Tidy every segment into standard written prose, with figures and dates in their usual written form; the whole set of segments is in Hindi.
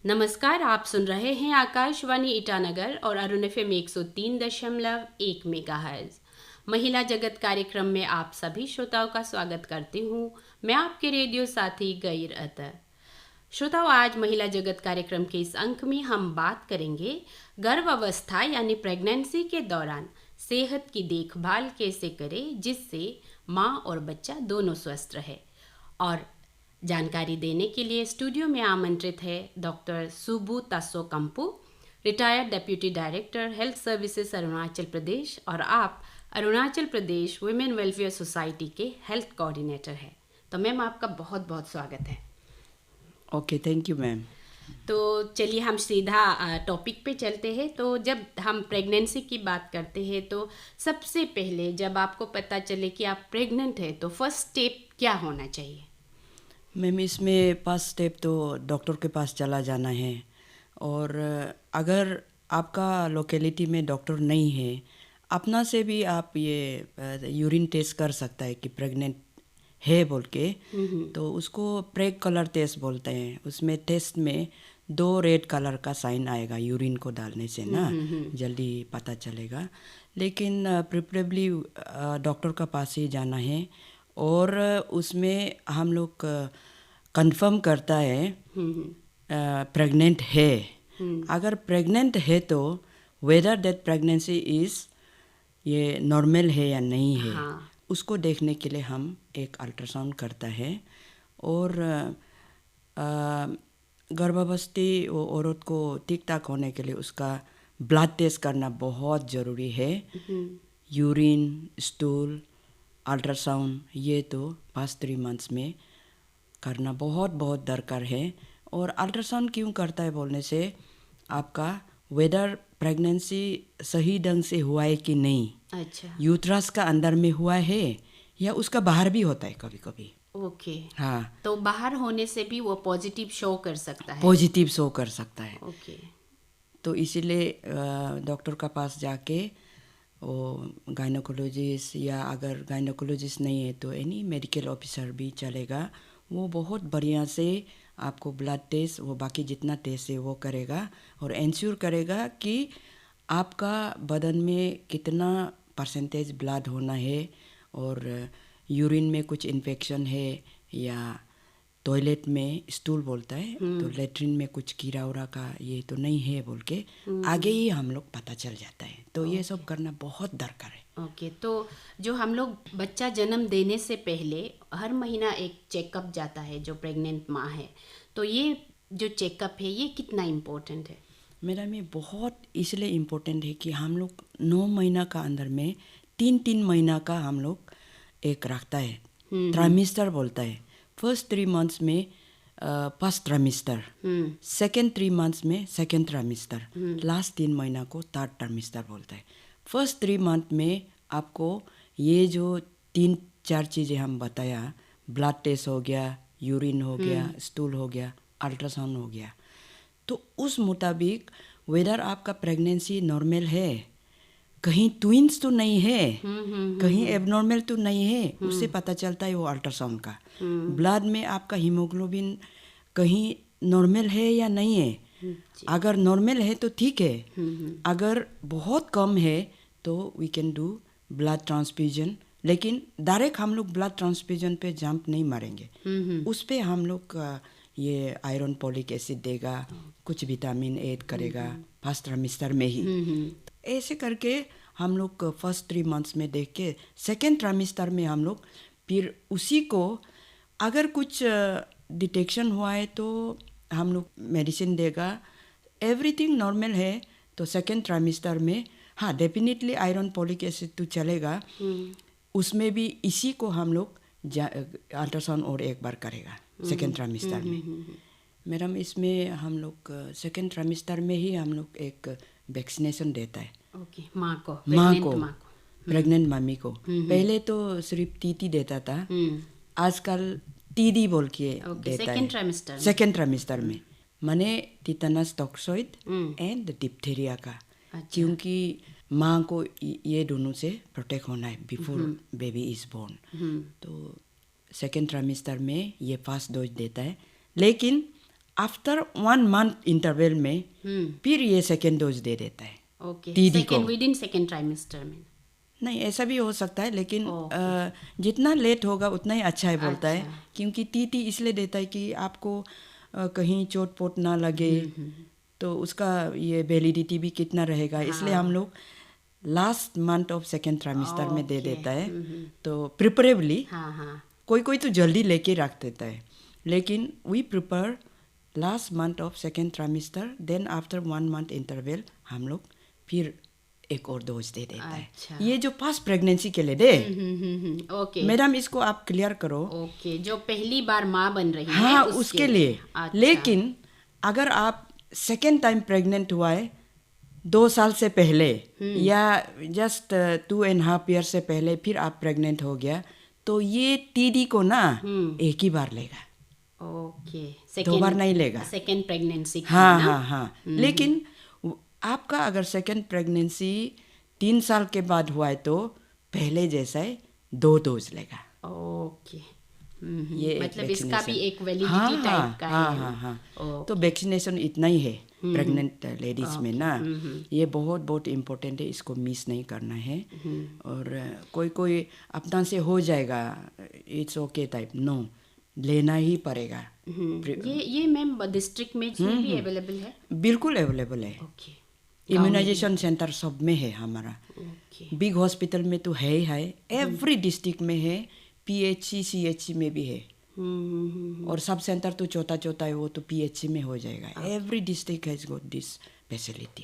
नमस्कार, आप सुन रहे हैं आकाशवाणी ईटानगर और अरुण एफएम 103.1 मेगाहर्ट्ज। महिला जगत कार्यक्रम में आप सभी श्रोताओं का स्वागत करती हूँ। मैं आपके रेडियो साथी गैर अतर। श्रोताओं, आज महिला जगत कार्यक्रम के इस अंक में हम बात करेंगे गर्भावस्था यानी प्रेगनेंसी के दौरान सेहत की देखभाल कैसे करें जिससे माँ और बच्चा दोनों स्वस्थ रहे। और जानकारी देने के लिए स्टूडियो में आमंत्रित है doctor Subu Taso Kampu, retired deputy director health services Arunachal Pradesh और आप Arunachal Pradesh women welfare society के हेल्थ कोऑर्डिनेटर हैं। तो मैम, आपका बहुत बहुत स्वागत है। Okay, thank you ma'am. तो चलिए हम सीधा टॉपिक पे चलते हैं। तो जब हम प्रेगनेंसी की बात करते हैं तो सबसे पहले जब आपको पता चले कि आप प्रेग्नेंट हैं तो फर्स्ट स्टेप क्या होना चाहिए? मैम, इसमें फर्स्ट स्टेप तो डॉक्टर के पास चला जाना है। और अगर आपका लोकेलिटी में डॉक्टर नहीं है, अपना से भी आप ये यूरिन टेस्ट कर सकता है कि प्रेग्नेंट है बोल के। तो उसको प्रेग कलर टेस्ट बोलते हैं। उसमें टेस्ट में 2 रेड कलर का साइन आएगा यूरिन को डालने से ना, जल्दी पता चलेगा। लेकिन प्रिफरेबली डॉक्टर का पास ही जाना है और उसमें हम लोग कंफर्म करता है प्रेग्नेंट है। अगर प्रेग्नेंट है तो वेदर दैट प्रेगनेंसी इज़ ये नॉर्मल है या नहीं है, उसको देखने के लिए हम एक अल्ट्रासाउंड करता है। और गर्भावस्थी औरत को ठीक ठाक होने के लिए उसका ब्लड टेस्ट करना बहुत ज़रूरी है। यूरिन, स्टूल, अल्ट्रासाउंड ये तो पास्ट 3 मंथ्स में करना बहुत बहुत दरकार है। और अल्ट्रासाउंड क्यों करता है बोलने से आपका वेदर प्रेगनेंसी सही ढंग से हुआ है कि नहीं, अच्छा, यूट्रस का अंदर में हुआ है या उसका बाहर भी होता है कभी कभी। ओके। हाँ, तो बाहर होने से भी वो पॉजिटिव शो कर सकता है। पॉजिटिव शो कर सकता है। ओके। तो इसीलिए डॉक्टर का पास जाके वो गायनोकोलॉजिस्ट या अगर गायनोकोलॉजिस्ट नहीं है तो एनी मेडिकल ऑफिसर भी चलेगा। वो बहुत बढ़िया से आपको ब्लड टेस्ट, वो बाकी जितना टेस्ट है वो करेगा और इंश्योर करेगा कि आपका बदन में कितना परसेंटेज ब्लड होना है और यूरिन में कुछ इन्फेक्शन है या टॉयलेट में स्टूल बोलता है तो लेटरिन में कुछ कीड़ा उड़ा का ये तो नहीं है बोल के आगे ही हम लोग पता चल जाता है। तो ये सब करना बहुत दरकार है। ओके। तो जो हम लोग बच्चा जन्म देने से पहले हर महीना एक चेकअप जाता है जो प्रेग्नेंट माँ है, तो ये जो चेकअप है ये कितना इम्पोर्टेंट है? मेरा में बहुत इसलिए इम्पोर्टेंट है कि हम लोग 9 महीना का अंदर में 3 महीना का हम लोग एक रखता है, ट्राइमेस्टर बोलता है। फर्स्ट 3 मंथ्स में फर्स्ट ट्राइमेस्टर, सेकेंड 3 मंथ्स में सेकेंड ट्राइमेस्टर, लास्ट 3 महीना को थर्ड ट्राइमेस्टर बोलता है। फर्स्ट 3 मंथ में आपको ये जो 3-4 चीज़ें हम बताया, ब्लड टेस्ट हो गया, यूरिन हो गया, स्टूल हो गया, अल्ट्रासाउंड हो गया, तो उस मुताबिक वेदर आपका प्रेगनेंसी नॉर्मल है, कहीं ट्विंस तो नहीं है, कहीं एबनॉर्मल तो नहीं है, उससे पता चलता है वो अल्ट्रासाउंड का। ब्लड में आपका हीमोग्लोबिन कहीं नॉर्मल है या नहीं है। अगर नॉर्मल है तो ठीक है, अगर बहुत कम है तो we can do blood transfusion. लेकिन डायरेक्ट हम लोग ब्लड ट्रांसफ्यूजन पे जंप नहीं मारेंगे, उस पे हम लोग ये आयरन पॉलिक एसिड देगा, कुछ विटामिन ऐड करेगा फर्स्ट ट्राइमेस्टर में ही। ऐसे करके हम लोग फर्स्ट 3 मंथ्स में देख के सेकेंड ट्राइमेस्टर में हम लोग फिर उसी को अगर कुछ डिटेक्शन हुआ है तो हम लोग मेडिसिन देगा। एवरीथिंग नॉर्मल है तो सेकेंड ट्राइमेस्टर में हाँ डेफिनेटली आयरन पॉलिक एसिड तो चलेगा, उसमें भी इसी को हम लोग अल्ट्रासाउंड और एक बार करेगा सेकेंड ट्राइमेस्टर में। मैडम, इसमें हम लोग सेकेंड ट्राइमेस्टर में ही हम लोग एक वैक्सीनेशन देता है। ओके, माँ को, प्रेग्नेंट मम्मी को। पहले तो सिर्फ टीटी देता था, आजकल टीडी बोल के देता है सेकेंड ट्राइमेस्टर में, माने टीटनस टॉक्सोइड एंड डिप्थीरिया का। क्योंकि माँ को ये दोनों से प्रोटेक्ट होना है बिफोर बेबी इज बोर्न। तो सेकेंड ट्राइमेस्टर में ये फर्स्ट डोज देता है। लेकिन आफ्टर 1 मंथ इंटरवल में फिर ये सेकेंड डोज दे देता है ओके, दीदी को। विद इन सेकेंड ट्राइमेस्टर में? नहीं, ऐसा भी हो सकता है, लेकिन जितना लेट होगा उतना ही अच्छा है बोलता है, क्योंकि टीटी इसलिए देता है कि आपको कहीं चोट पोट ना लगे, तो उसका ये वैलिडिटी भी कितना रहेगा, इसलिए हम लोग last month of second trimester में दे देता है। तो प्रिफरेबली कोई कोई तो जल्दी लेके रख देता है, लेकिन we prefer last month of second trimester, then after 1 month interval हम लोग फिर एक और डोज दे देता है। ये जो फर्स्ट प्रेगनेंसी के लिए दे। ओके मैडम, इसको आप क्लियर करो। ओके, जो पहली बार माँ बन रही है हाँ, उसके लिए। अच्छा। लेकिन अगर आप सेकेंड टाइम प्रेग्नेंट हुआ है 2 साल से पहले या जस्ट 2.5 ईयर से पहले फिर आप प्रेग्नेंट हो गया, तो ये टीडी को ना एक ही बार लेगा। ओके, 2 बार नहीं लेगा। Second pregnancy. हाँ। लेकिन आपका अगर सेकेंड प्रेगनेंसी 3 साल के बाद हुआ है तो पहले जैसा है 2 डोज लेगा। ओके, ये मतलब इसका भी एक वैलिडिटी टाइप का है। हाँ। तो वैक्सीनेशन इतना ही है प्रेग्नेंट लेडीज में ना। ये बहुत बहुत इम्पोर्टेंट है, इसको मिस नहीं करना है। और कोई अपना से हो जाएगा, इट्स ओके टाइप, नो, लेना ही पड़ेगा। ये मैम डिस्ट्रिक्ट में भी अवेलेबल है? बिल्कुल अवेलेबल है। ओके, इम्यूनाइजेशन सेंटर सब में है हमारा। बिग हॉस्पिटल में तो है ही है, एवरी डिस्ट्रिक्ट में है, पीएचसी सीएचसी में भी है। और सब सेंटर तो छोटा है, वो तो पीएचसी में हो जाएगा। Every district has got this facility.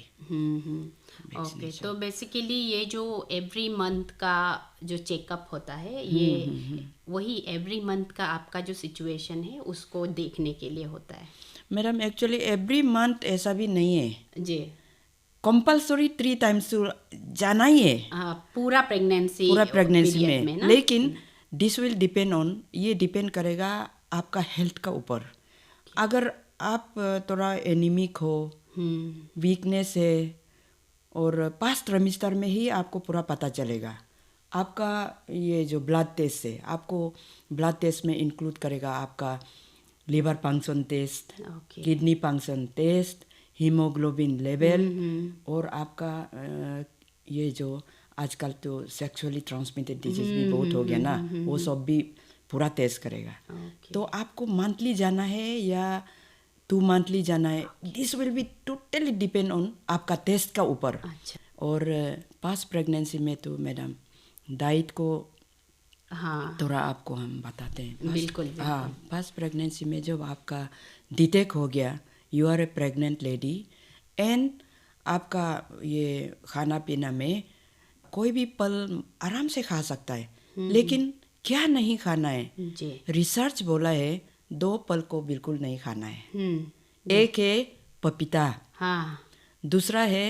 Okay, तो बेसिकली ये जो एवरी मंथ का जो चेकअप होता है, ये वही एवरी मंथ का आपका जो सिचुएशन है उसको देखने के लिए होता है? मैडम, एक्चुअली एवरी मंथ ऐसा भी नहीं है जी। कंपल्सरी 3 टाइम्स तो जाना ही है पूरा प्रेगनेंसी में ना? लेकिन दिस विल डिपेंड ऑन, ये डिपेंड करेगा आपका हेल्थ का ऊपर। अगर आप थोड़ा एनीमिक हो, वीकनेस है, और 5 ट्राइमेस्टर में ही आपको पूरा पता चलेगा। आपका ये जो ब्लड टेस्ट है, आपको ब्लड टेस्ट में इंक्लूड करेगा आपका liver function test, kidney function test, haemoglobin level, और आपका ये जो आजकल तो सेक्सुअली ट्रांसमिटेड डिजीज भी बहुत हो गया ना, वो सब भी पूरा टेस्ट करेगा। तो आपको मंथली जाना है या 2 मंथली जाना है, this will be totally depend on आपका टेस्ट का ऊपर। और पास्ट प्रेगनेंसी में तो मैडम डाइट को थोड़ा आपको हम बताते हैं। बिल्कुल। पास्ट प्रेगनेंसी में जब आपका डिटेक्ट हो गया, you are a pregnant lady, and आपका ये खाना पीना में कोई भी फल आराम से खा सकता है, लेकिन क्या नहीं खाना है? रिसर्च बोला है 2 फल को बिल्कुल नहीं खाना है। एक है पपीता, दूसरा है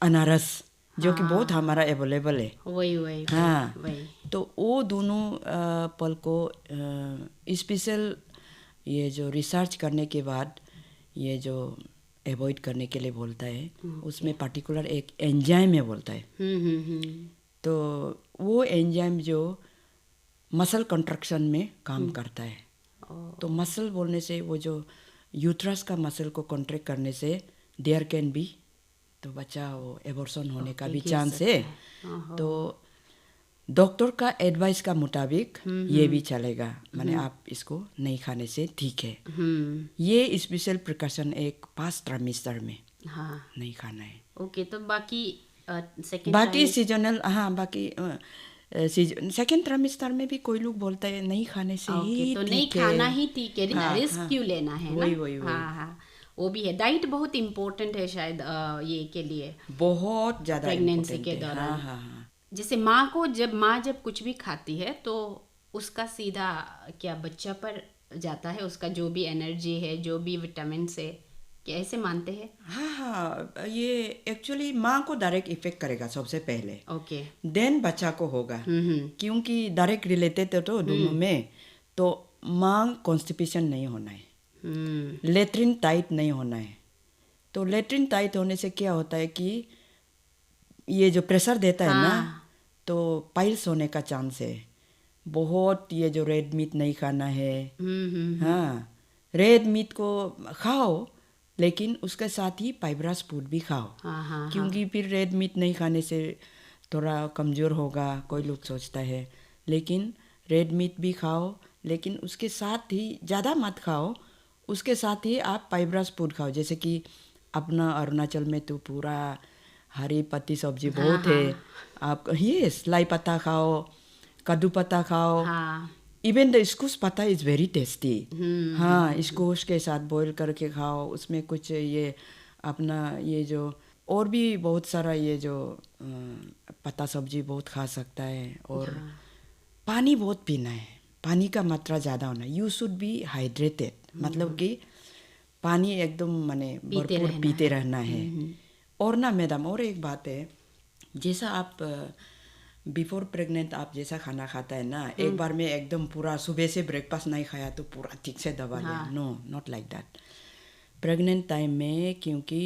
अनारस, जो कि बहुत हमारा अवेलेबल है। वही। तो वो दोनों फल को स्पेशल ये जो रिसर्च करने के बाद ये जो अवॉइड करने के लिए बोलता है, उसमें पर्टिकुलर एक एंजाइम है बोलता है। तो वो एंजाइम जो मसल कंट्रक्शन में काम करता है। तो मसल बोलने से वो जो यूट्रस का मसल को कॉन्ट्रैक्ट करने से देयर कैन बी, तो बच्चा वो एबॉर्शन होने का भी चांस है। तो डॉक्टर का एडवाइस का मुताबिक ये भी चलेगा, माने आप इसको नहीं खाने से ठीक है। ये स्पेशल प्रिकॉशन एक 5 ट्राइमेस्टर में नहीं खाना है। ओके, तो बाकी सीजनल, बाकी सेकेंड ट्राइमेस्टर में भी कोई लोग बोलते हैं नहीं खाने से ही तो नहीं खाना ही ठीक है, रिस्क क्यों लेना है? वही। वो भी है। डाइट बहुत इम्पोर्टेंट है शायद ये के लिए, बहुत ज़्यादा प्रेगनेंसी के दौरान। जैसे माँ जब कुछ भी खाती है तो उसका सीधा क्या बच्चा पर जाता है, उसका जो भी एनर्जी है, जो भी विटामिन है, क्या ऐसे मानते हैं? हाँ, ये एक्चुअली माँ को डायरेक्ट इफेक्ट करेगा सबसे पहले। ओके। देन बच्चा को होगा, क्योंकि डायरेक्ट रिलेटेड है तो दोनों में। तो माँ कॉन्स्टिपेशन नहीं होना है, लेट्रिन टाइट नहीं होना है। तो लेट्रिन टाइट होने से क्या होता है कि ये जो प्रेशर देता है ना, तो पाइल्स होने का चांस है बहुत। ये जो रेड मीट नहीं खाना है, रेड मीट को खाओ, लेकिन उसके साथ ही फाइबरस फूड भी खाओ। हाँ, क्योंकि फिर रेड मीट नहीं खाने से थोड़ा कमज़ोर होगा, कोई लोग सोचता है। लेकिन रेड मीट भी खाओ, लेकिन उसके साथ ही ज़्यादा मत खाओ, उसके साथ ही आप फाइबरस फूड खाओ। जैसे कि अपना अरुणाचल में तो पूरा हरी पत्ती सब्जी बहुत है। आप ये लाई पत्ता खाओ, कद्दू पत्ता खाओ, हाँ, इवन द स्क्वैश पत्ता इज़ वेरी टेस्टी। हाँ, स्क्वैश के साथ बॉईल करके खाओ, उसमें कुछ ये अपना ये जो और भी बहुत सारा ये जो पत्ता सब्जी बहुत खा सकता है। और पानी बहुत पीना है, पानी का मात्रा ज़्यादा होना है। यू शुड बी हाइड्रेटेड, मतलब कि पानी एकदम माने भरपूर पीते रहना है। और ना मैडम, और एक बात है, जैसा आप बिफोर प्रेग्नेंट आप जैसा खाना खाता है ना, एक बार में एकदम पूरा सुबह से ब्रेकफास्ट नहीं खाया तो पूरा ठीक से दबा लिया, no, not like that. Pregnant time में क्योंकि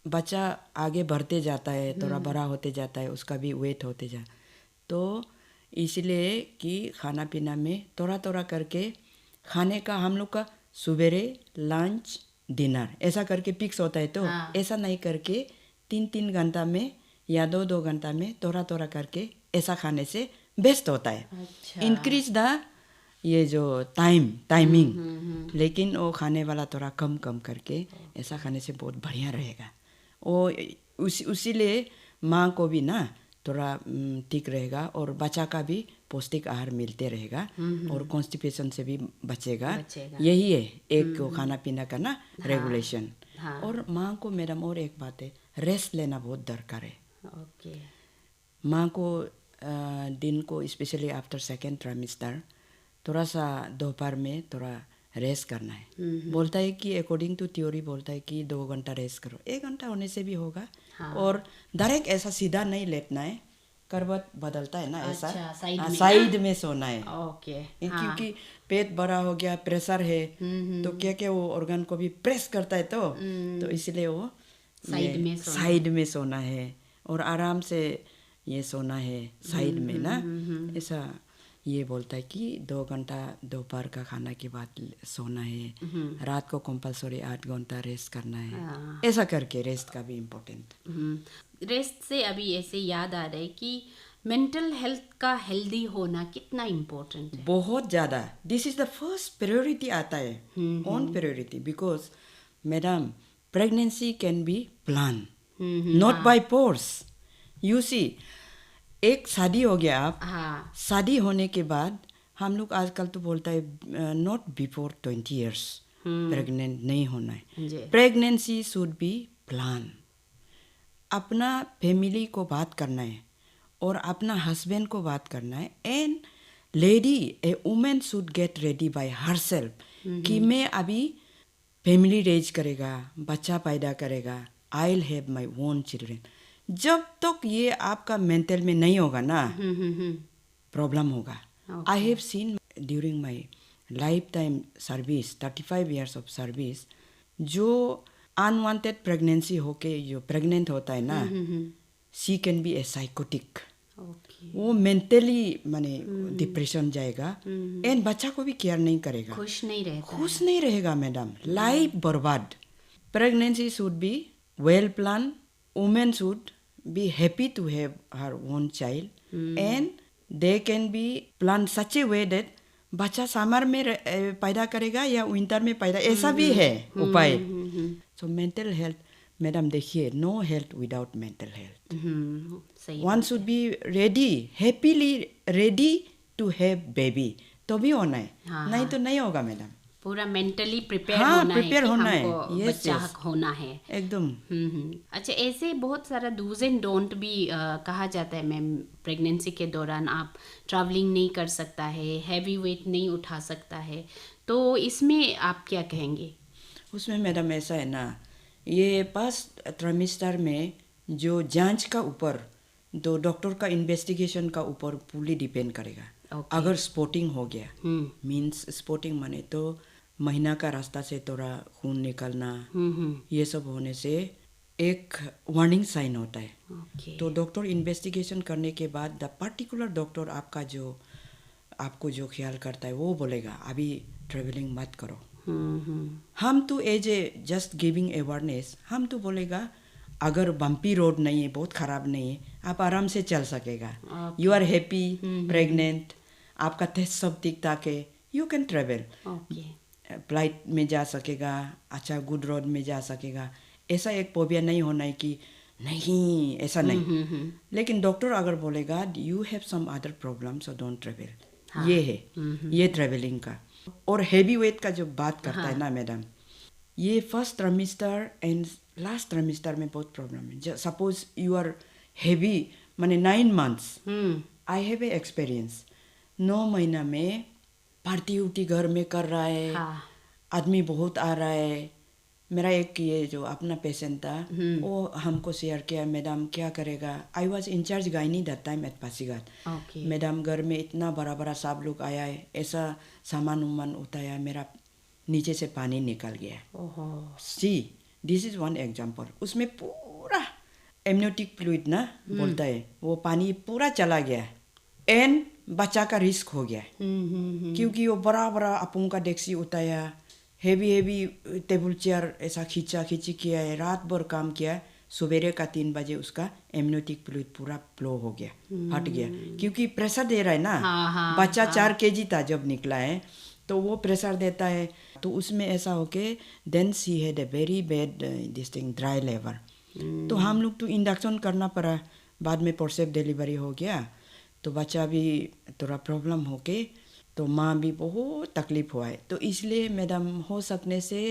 बच्चा आगे बढ़ते जाता है, थोड़ा बड़ा होते जाता है, उसका भी वेट होते जा, तो इसलिए कि खाना पीना में थोड़ा थोड़ा करके खाने का हम लोग का सुबेरे लंच डिनर ऐसा करके फिक्स होता है। तो ऐसा नहीं करके 3-3 घंटा में या 2-2 घंटा में थोड़ा थोड़ा करके ऐसा खाने से बेस्ट होता है। इंक्रीज द ये जो टाइमिंग, लेकिन वो खाने वाला थोड़ा कम कम करके ऐसा खाने से बहुत बढ़िया रहेगा। वो उसीलिए माँ को भी ना थोड़ा ठीक रहेगा और बच्चा का भी पौष्टिक आहार मिलते रहेगा और कॉन्स्टिपेशन से भी बचेगा। यही है एक खाना पीना का ना रेगुलेशन। और माँ को मैडम और एक बात है, रेस्ट लेना बहुत दरकार है। माँ को दिन को स्पेशली आफ्टर सेकेंड ट्राइमेस्टर थोड़ा सा दोपहर में थोड़ा रेस्ट करना है। बोलता है कि अकॉर्डिंग टू थ्योरी बोलता है कि 2 घंटा रेस्ट करो, 1 घंटा होने से भी होगा। और डायरेक्ट ऐसा सीधा नहीं लेटना है, करवट बदलता है ना, ऐसा साइड में सोना है। क्योंकि पेट बड़ा हो गया, प्रेशर है, तो क्या क्या वो ऑर्गन को भी प्रेस करता है, तो इसलिए वो साइड में सोना है और आराम से ये सोना है साइड में ना, ऐसा ये बोलता है कि 2 घंटा दोपहर का खाना के बाद सोना है, रात को कंपलसरी 8 घंटा रेस्ट करना है। ऐसा करके रेस्ट का भी इम्पोर्टेंट। रेस्ट से अभी ऐसे याद आ रहा है कि मेंटल हेल्थ का हेल्दी होना कितना इम्पोर्टेंट है। बहुत ज़्यादा। This is the first priority आता है, on priority, because madam pregnancy can be plan, not by force. You see, एक शादी हो गया, आप शादी होने के बाद हम लोग आजकल तो बोलता है नॉट बिफोर 20 years प्रेग्नेंट नहीं होना है। Pregnancy should be plan. अपना फैमिली को बात करना है और अपना हस्बैंड को बात करना है। And lady, A women should get ready bye herself कि मैं अभी फैमिली रेज करेगा, बच्चा पैदा करेगा, I will have my own children. जब तक ये आपका मेंटल में नहीं होगा ना, प्रॉब्लम होगा। I have seen during my life time service, 35 years of service, जो अनवांटेड प्रेगनेंसी होके जो प्रेग्नेंट होता है ना, she can be A psychotic. वो मेंटली माने डिप्रेशन जाएगा एंड बच्चा को भी केयर नहीं करेगा, खुश नहीं रहेगा मैडम, लाइफ बर्बाद। Pregnancy should be well plan. Women should be happy to have her own child and they can be planned such a way that बच्चा समर में पैदा करेगा या विंटर में पैदा, ऐसा भी है उपाय। सो मेंटल हेल्थ मैडम देखिए, no health without mental health. One should be ready, happily ready to have baby, तो भी होना है, नहीं तो नहीं होगा मैडम। पूरा मेंटली प्रिपेयर होना है कि बच्चा होना है एकदम। अच्छा, ऐसे बहुत सारा डूज एंड डोंट भी कहा जाता है मैम। प्रेगनेंसी के दौरान आप ट्रैवलिंग नहीं कर सकता है, हैवी वेट नहीं उठा सकता है, तो इसमें आप क्या कहेंगे? उसमें मैडम ऐसा है ना, ये फर्स्ट ट्राइमेस्टर में जो जांच का ऊपर, तो डॉक्टर का इन्वेस्टिगेशन का ऊपर पूरी डिपेंड करेगा। अगर स्पॉटिंग हो गया, मीन्स स्पॉटिंग माने तो महीना का रास्ता से थोड़ा खून निकलना, ये सब होने से एक वार्निंग साइन होता है। तो डॉक्टर इन्वेस्टिगेशन करने के बाद द पर्टिकुलर डॉक्टर आपका जो आपको जो ख्याल करता है वो बोलेगा अभी ट्रैवलिंग मत करो। हम तो as a just giving awareness, हम तो बोलेगा अगर बम्पी रोड नहीं है, बहुत ख़राब नहीं है, आप आराम से चल सकेगा। यू आर हैप्पी, प्रेग्नेंट, आपका टेस्ट सब ठीक ठाक है, यू कैन ट्रेवल। फ्लाइट में जा सकेगा, अच्छा गुड रोड में जा सकेगा। ऐसा एक फोबिया नहीं होना है कि नहीं, ऐसा नहीं। लेकिन डॉक्टर अगर बोलेगा you have some other problem so don't travel, ये है ये ट्रेवलिंग का। और हैवी वेट का जो बात करता है ना मैडम, ये first trimester and last trimester में बहुत प्रॉब्लम है। सपोज यू आर हैवी, माने 9 months, I have a experience. 9 महीना में पार्टी उटी घर में कर रहा है, आदमी बहुत आ रहा है। मेरा एक ये जो अपना पेशेंट था वो हमको शेयर किया, मैडम क्या करेगा। I was incharge gynae that time at Pasighat. Madam घर में इतना बड़ा बड़ा सब लोग आया है, ऐसा सामान उमान उठाया, मेरा नीचे से पानी निकल गया। See this is one example. उसमें पूरा एमनियोटिक फ्लूइड ना बोलता है, वो पानी पूरा चला गया एंड बच्चा का रिस्क हो गया क्योंकि वो बड़ा बड़ा अपुंग का डेक्सी उठाया, हेवी टेबल चेयर ऐसा खींचा खींची किया है, रात भर काम किया। सवेरे का 3 बजे उसका एमनियोटिक फ्लूइड पूरा फ्लो हो गया, हट गया, क्योंकि प्रेशर दे रहा है ना। बच्चा 4 kg था जब निकला है, तो वो प्रेशर देता है, तो उसमें ऐसा हो के then she had a very bad this thing dry labour. तो हम लोग तो इंडक्शन करना पड़ा, बाद में फोर्सेप डिलीवरी हो गया, तो बच्चा भी थोड़ा प्रॉब्लम हो के, तो माँ भी बहुत तकलीफ हुआ है। तो इसलिए मैडम हो सकने से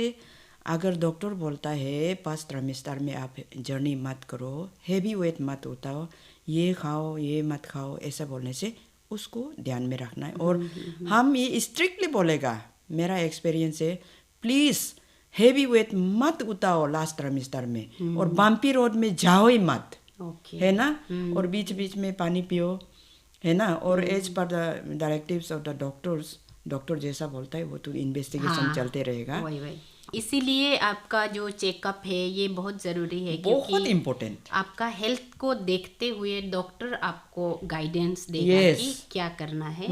अगर डॉक्टर बोलता है फर्स्ट ट्राइमेस्टर में आप जर्नी मत करो, हैवी वेट मत उठाओ, ये खाओ ये मत खाओ, ऐसा बोलने से उसको ध्यान में रखना है। और हम ये स्ट्रिक्टली बोलेगा, मेरा एक्सपीरियंस है, प्लीज़ हैवी वेट मत उठाओ लास्ट ट्राइमेस्टर में, और बम्पी रोड में जाओ ही मत, है ना। और बीच बीच में पानी पियो, है ना। और as per the directives of the doctors, doctor जैसा बोलता है वो तो इन्वेस्टिगेशन चलते रहेगा। वही इसीलिए आपका जो चेकअप है ये बहुत ज़रूरी है, बहुत इम्पोर्टेंट। आपका हेल्थ को देखते हुए डॉक्टर आपको गाइडेंस देगा कि क्या करना है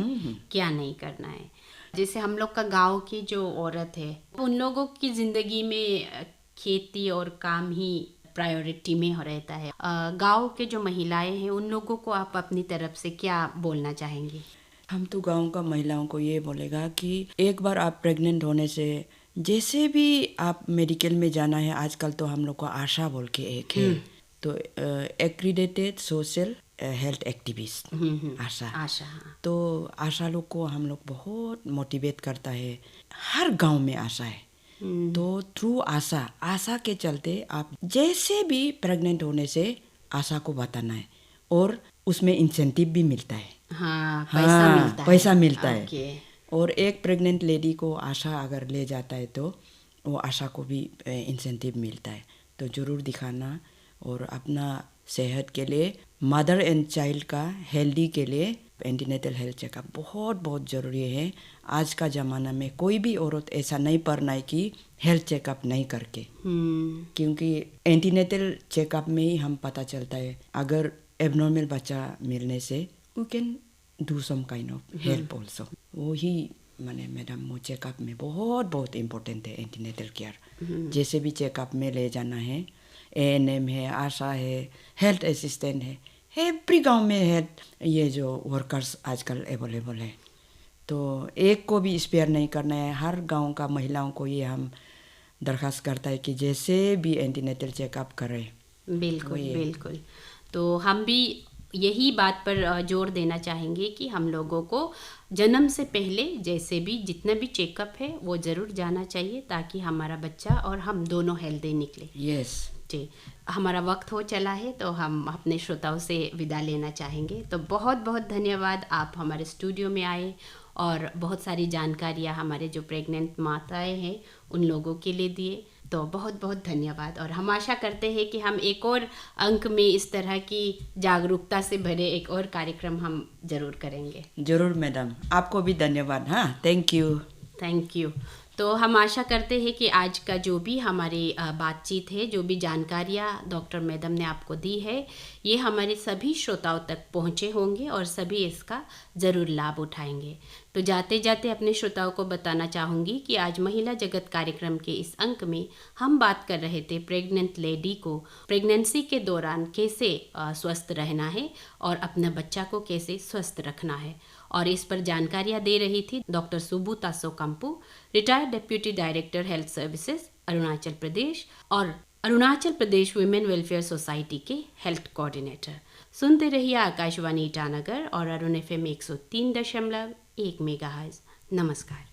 क्या नहीं करना है। जैसे हम लोग का गांव की जो औरत है, उन लोगों की ज़िंदगी में खेती और काम ही प्रायोरिटी में हो रहता है। गांव के जो महिलाएं हैं उन लोगों को आप अपनी तरफ से क्या बोलना चाहेंगे? हम तो गांव का महिलाओं को ये बोलेगा कि एक बार आप प्रेग्नेंट होने से जैसे भी आप मेडिकल में जाना है, आजकल तो हम लोग को आशा बोल के एक है, तो एक्रीडेटेड सोशल हेल्थ एक्टिविस्ट आशा। तो आशा लोग को हम लोग बहुत मोटिवेट करता है, हर गांव में आशा है। तो थ्रू आशा के चलते आप जैसे भी प्रेग्नेंट होने से आशा को बताना है, और उसमें इंसेंटिव भी मिलता है। पैसा मिलता है। और एक प्रेग्नेंट लेडी को आशा अगर ले जाता है तो वो आशा को भी इंसेंटिव मिलता है। तो ज़रूर दिखाना, और अपना सेहत के लिए, मदर एंड चाइल्ड का हेल्दी के लिए एंटीनेटल हेल्थ चेकअप बहुत बहुत ज़रूरी है। आज का ज़माना में कोई भी औरत ऐसा नहीं पड़ना है कि हेल्थ चेकअप नहीं करके, क्योंकि एंटीनेटल चेकअप में ही हम पता चलता है अगर एबनॉर्मल बच्चा मिलने से we can do some kind of help also. वो ही माने मैडम वो चेकअप में बहुत बहुत इम्पोर्टेंट है एंटीनेटल केयर। जैसे भी चेकअप में ले जाना है, ANM है, आशा है, हेल्थ असिस्टेंट है, एवरी गांव में है ये जो वर्कर्स आजकल अवेलेबल है। तो एक को भी स्पेयर नहीं करना है, हर गांव का महिलाओं को ये हम दरख्वास्त करता है कि जैसे भी एंटीनेटल चेकअप करें। बिल्कुल। तो हम भी यही बात पर जोर देना चाहेंगे कि हम लोगों को जन्म से पहले जैसे भी जितना भी चेकअप है वो ज़रूर जाना चाहिए, ताकि हमारा बच्चा और हम दोनों हेल्दी निकले। यस जी, हमारा वक्त हो चला है, तो हम अपने श्रोताओं से विदा लेना चाहेंगे। तो बहुत बहुत धन्यवाद, आप हमारे स्टूडियो में आए और बहुत सारी जानकारियाँ हमारे जो प्रेग्नेंट माताएं हैं उन लोगों के लिए दिए। तो बहुत बहुत धन्यवाद, और हम आशा करते हैं कि हम एक और अंक में इस तरह की जागरूकता से भरे एक और कार्यक्रम हम जरूर करेंगे। जरूर मैडम, आपको भी धन्यवाद। हाँ, थैंक यू। तो हम आशा करते हैं कि आज का जो भी हमारी बातचीत है, जो भी जानकारियाँ डॉक्टर मैडम ने आपको दी है, ये हमारे सभी श्रोताओं तक पहुँचे होंगे और सभी इसका ज़रूर लाभ उठाएंगे। तो जाते जाते अपने श्रोताओं को बताना चाहूँगी कि आज महिला जगत कार्यक्रम के इस अंक में हम बात कर रहे थे प्रेग्नेंट लेडी को प्रेगनेंसी के दौरान कैसे स्वस्थ रहना है और अपना बच्चा को कैसे स्वस्थ रखना है, और इस पर जानकारियाँ दे रही थी doctor Subuta Sokampu, retired deputy director health services Arunachal Pradesh और Arunachal Pradesh women welfare society के हेल्थ कोऑर्डिनेटर। सुनते रहिए आकाशवाणी ईटानगर और अरुण FM 103.1 मेगाहर्ट्ज। नमस्कार।